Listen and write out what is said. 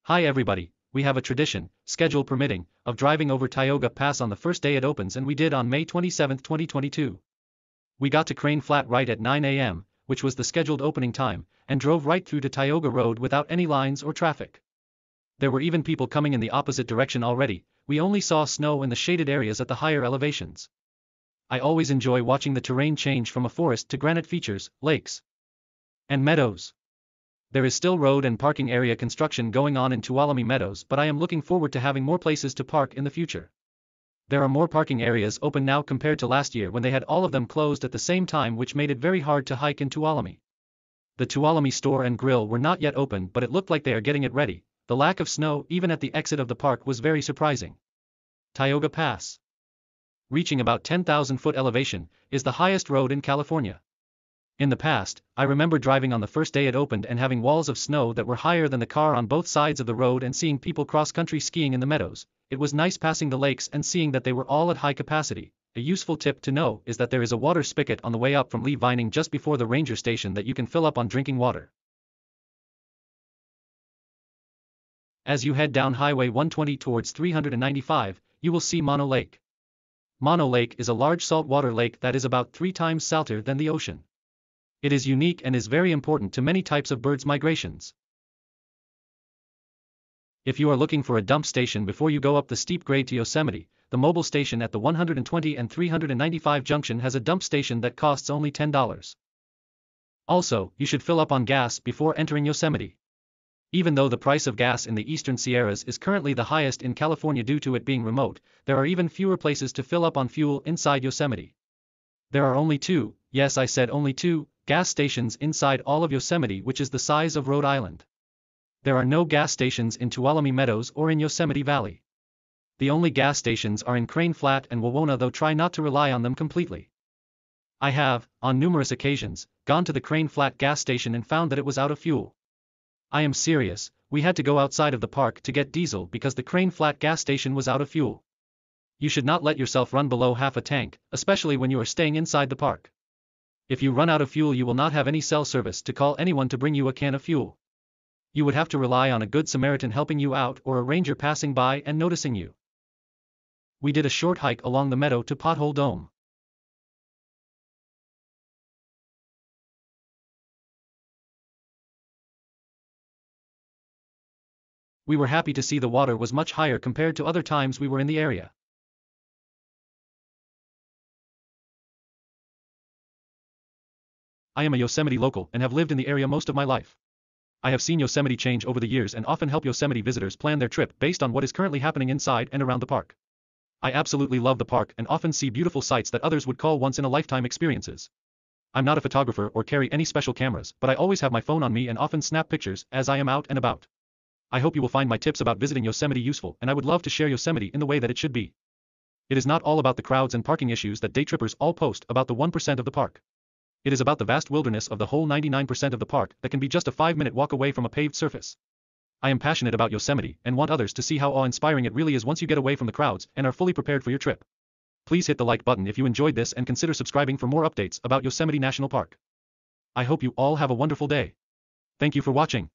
Hi everybody, we have a tradition, schedule permitting, of driving over Tioga Pass on the first day it opens, and we did on May 27, 2022. We got to Crane Flat right at 9 a.m., which was the scheduled opening time, and drove right through to Tioga Road without any lines or traffic. There were even people coming in the opposite direction already. We only saw snow in the shaded areas at the higher elevations. I always enjoy watching the terrain change from a forest to granite features, lakes, and meadows. There is still road and parking area construction going on in Tuolumne Meadows, but I am looking forward to having more places to park in the future. There are more parking areas open now compared to last year when they had all of them closed at the same time, which made it very hard to hike in Tuolumne. The Tuolumne store and grill were not yet open, but it looked like they are getting it ready. The lack of snow even at the exit of the park was very surprising. Tioga Pass, reaching about 10,000-foot elevation, is the highest road in California. In the past, I remember driving on the first day it opened and having walls of snow that were higher than the car on both sides of the road and seeing people cross-country skiing in the meadows. It was nice passing the lakes and seeing that they were all at high capacity. A useful tip to know is that there is a water spigot on the way up from Lee Vining just before the ranger station that you can fill up on drinking water. As you head down Highway 120 towards 395, you will see Mono Lake. Mono Lake is a large saltwater lake that is about 3 times salter than the ocean. It is unique and is very important to many types of birds' migrations. If you are looking for a dump station before you go up the steep grade to Yosemite, the mobile station at the 120 and 395 junction has a dump station that costs only $10. Also, you should fill up on gas before entering Yosemite. Even though the price of gas in the eastern Sierras is currently the highest in California due to it being remote, there are even fewer places to fill up on fuel inside Yosemite. There are only 2, yes I said only 2, gas stations inside all of Yosemite, which is the size of Rhode Island. There are no gas stations in Tuolumne Meadows or in Yosemite Valley. The only gas stations are in Crane Flat and Wawona, though try not to rely on them completely. I have, on numerous occasions, gone to the Crane Flat gas station and found that it was out of fuel. I am serious, we had to go outside of the park to get diesel because the Crane Flat gas station was out of fuel. You should not let yourself run below half a tank, especially when you are staying inside the park. If you run out of fuel, you will not have any cell service to call anyone to bring you a can of fuel. You would have to rely on a good Samaritan helping you out or a ranger passing by and noticing you. We did a short hike along the meadow to Pothole Dome. We were happy to see the water was much higher compared to other times we were in the area. I am a Yosemite local and have lived in the area most of my life. I have seen Yosemite change over the years and often help Yosemite visitors plan their trip based on what is currently happening inside and around the park. I absolutely love the park and often see beautiful sights that others would call once-in-a-lifetime experiences. I'm not a photographer or carry any special cameras, but I always have my phone on me and often snap pictures as I am out and about. I hope you will find my tips about visiting Yosemite useful, and I would love to share Yosemite in the way that it should be. It is not all about the crowds and parking issues that day trippers all post about the 1% of the park. It is about the vast wilderness of the whole 99% of the park that can be just a 5-minute walk away from a paved surface. I am passionate about Yosemite and want others to see how awe-inspiring it really is once you get away from the crowds and are fully prepared for your trip. Please hit the like button if you enjoyed this and consider subscribing for more updates about Yosemite National Park. I hope you all have a wonderful day. Thank you for watching.